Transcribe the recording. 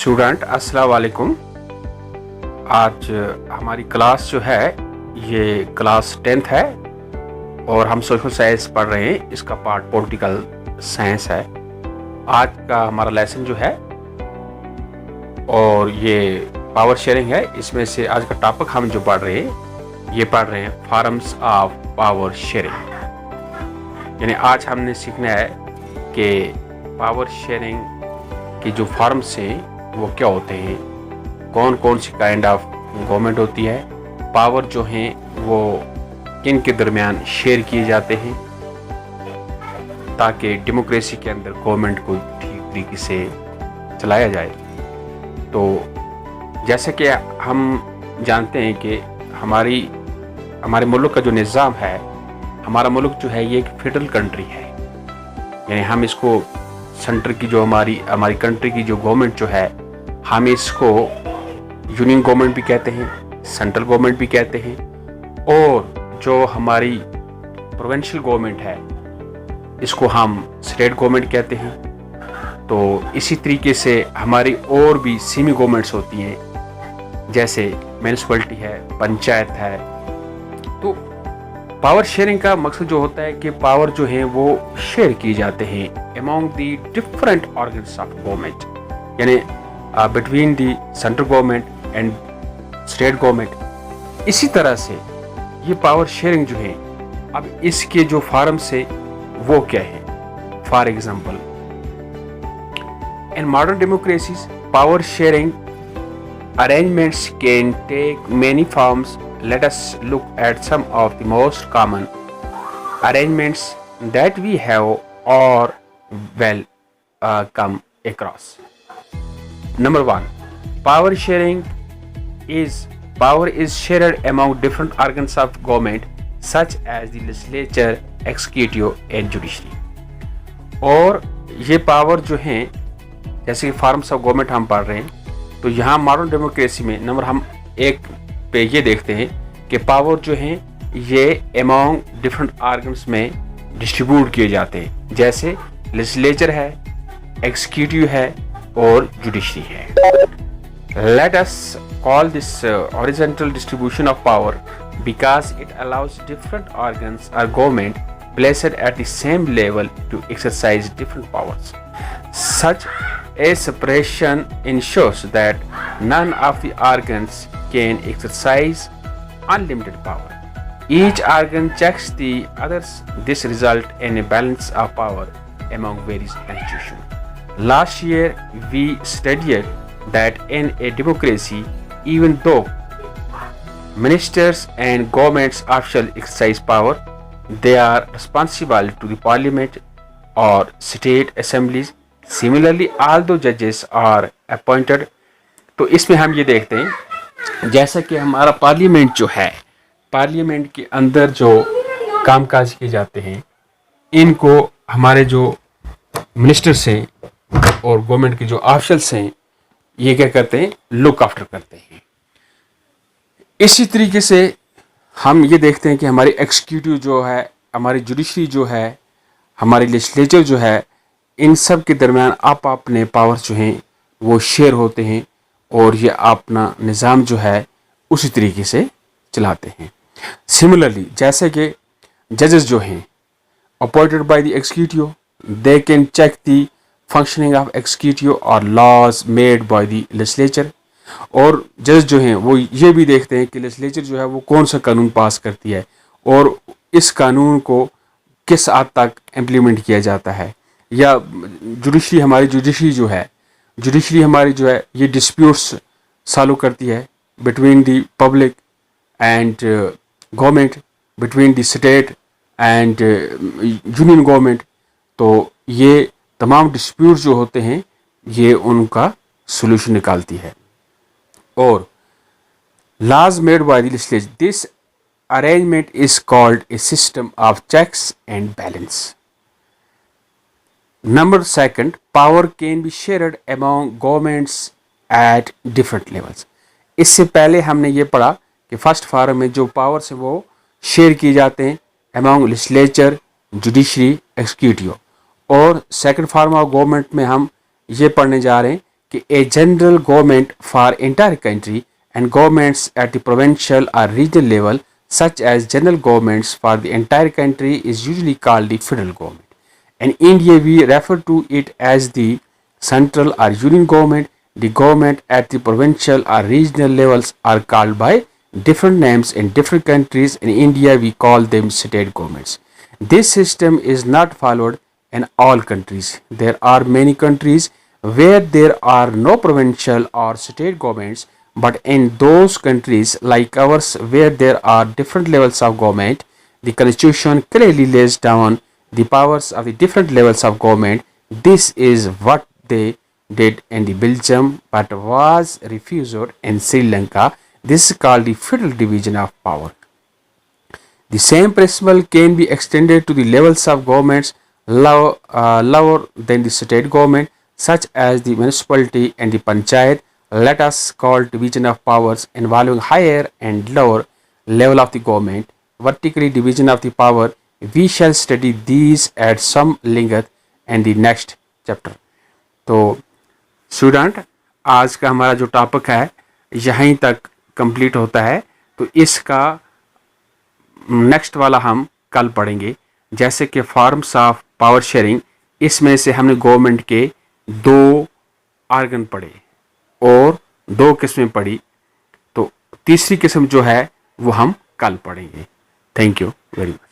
Student अस्सलाम वालेकुम। आज हमारी क्लास जो है ये क्लास 10th है और हम सोशल साइंस पढ़ रहे हैं। इसका पार्ट पॉलिटिकल साइंस है। आज का हमारा लेसन जो है और ये पावर शेयरिंग है। इसमें से आज का टॉपिक हम जो पढ़ रहे हैं ये पढ़ रहे हैं फॉर्म्स ऑफ पावर शेयरिंग। यानी आज हमने सीखना है कि पावर शेयरिंग की जो फॉर्म्स हैं वो क्या होते हैं, कौन कौन सी काइंड ऑफ गवर्नमेंट होती है, पावर जो हैं वो किन के दरमियान शेयर किए जाते हैं ताकि डेमोक्रेसी के अंदर गवर्नमेंट को ठीक तरीके से चलाया जाए। तो जैसे कि हम जानते हैं कि हमारे मुल्क का जो निज़ाम है, हमारा मुल्क जो है ये एक फेडरल कंट्री है। यानी हम इसको सेंटर की जो हमारी कंट्री की जो गवर्नमेंट जो है, हम इसको यूनियन गवर्नमेंट भी कहते हैं, सेंट्रल गवर्नमेंट भी कहते हैं, और जो हमारी प्रोविंशियल गवर्नमेंट है इसको हम स्टेट गवर्नमेंट कहते हैं। तो इसी तरीके से हमारी और भी सेमी गवर्नमेंट्स होती हैं, जैसे म्यूनिसिपैलिटी है, पंचायत है। तो पावर शेयरिंग का मकसद जो होता है कि पावर जो है वो शेयर किए जाते हैं among the different organs of government, यानी between the central government and state government. इसी तरह से ये पावर शेयरिंग जो है, अब इसके जो फॉर्म्स है वो क्या है। For example, in modern democracies power sharing arrangements can take many forms. Let us look at some of the most common arrangements that we have or well come across. Number 1, power sharing power is shared among different organs of government such as the legislature, executive and judiciary. और ये power जो हैं, जैसे कि forms of government हम पढ़ रहे हैं, तो यहाँ मॉडर्न डेमोक्रेसी में नंबर हम 1 पे ये देखते हैं कि पावर जो हैं ये अमॉन्ग डिफरेंट ऑर्गन्स में डिस्ट्रीब्यूट किए जाते हैं, जैसे लेजिस्लेचर है, एग्जीक्यूटिव है और जुडिशरी है। Let us call this horizontal distribution of power because it allows different organs और government placed at the same level to exercise different powers. Such a separation ensures that none of the organs can exercise unlimited power. Each organ checks the others. This results in a balance of power among various institutions. Last year, we studied that in a democracy, even though ministers and government officials exercise power, they are responsible to the parliament or state assemblies. Similarly, although judges are appointed, तो इसमें हम ये देखते हैं जैसा कि हमारा parliament जो है, पार्लियामेंट के अंदर जो कामकाज किए जाते हैं, इनको हमारे जो मिनिस्टर्स हैं और गवर्नमेंट के जो ऑफिशियल्स हैं ये क्या करते हैं, लुक आफ्टर करते हैं। इसी तरीके से हम ये देखते हैं कि हमारी एग्जीक्यूटिव जो है, हमारी जुडिशरी जो है, हमारी लेजिस्लेचर जो है, इन सब के दरमियान आप अपने पावर जो हैं वो शेयर होते हैं और ये अपना निज़ाम जो है उसी तरीके से चलाते हैं। सिमिलरली, जैसे कि जजेस जो हैं appointed by the executive, they can check the functioning of executive और laws made by the legislature. और जज जो हैं वो ये भी देखते हैं कि लेजिस्लेचर जो है वो कौन सा कानून पास करती है और इस कानून को किस हद तक इम्प्लीमेंट किया जाता है। या जुडिशरी हमारी जो है ये डिस्प्यूट्स सॉल्व करती है between the public and government, between the state and union government. तो ये तमाम डिस्प्यूट्स जो होते हैं ये उनका सोल्यूशन निकालती है। और laws made by the legislature, this arrangement is called a system of checks and balance. Number 2, power can be shared among governments at different levels. इससे पहले हमने ये पढ़ा कि फर्स्ट फॉर्म में जो पावर्स है वो शेयर किए जाते हैं among legislature, judiciary, executive। और सेकंड फॉर्म ऑफ गवर्नमेंट में हम ये पढ़ने जा रहे हैं कि a general government for entire country and governments at the provincial or regional level such as general governments for the entire country is usually called the federal government. In India, we refer to it as the central or union government. The government at the provincial or regional levels are called by different names in different countries. In India, we call them state governments. This system is not followed in all countries. There are many countries where there are no provincial or state governments, but in those countries like ours where there are different levels of government, the constitution clearly lays down the powers of the different levels of government. This is what they did in the Belgium but was refused in Sri Lanka. This is called the federal division of power. The same principle can be extended to the levels of governments lower than the state government, such as the municipality and the panchayat. Let us call division of powers involving higher and lower level of the government. Vertically division of the power. We shall study these at some length in the next chapter. तो student, आज का हमारा जो topic है यहीं तक complete होता है। तो इसका नेक्स्ट वाला हम कल पढ़ेंगे। जैसे कि फॉर्म्स ऑफ पावर शेयरिंग, इसमें से हमने गवर्नमेंट के 2 आर्गन पढ़े और 2 किस्में पढ़ी। तो तीसरी किस्म जो है वो हम कल पढ़ेंगे। Thank you very much.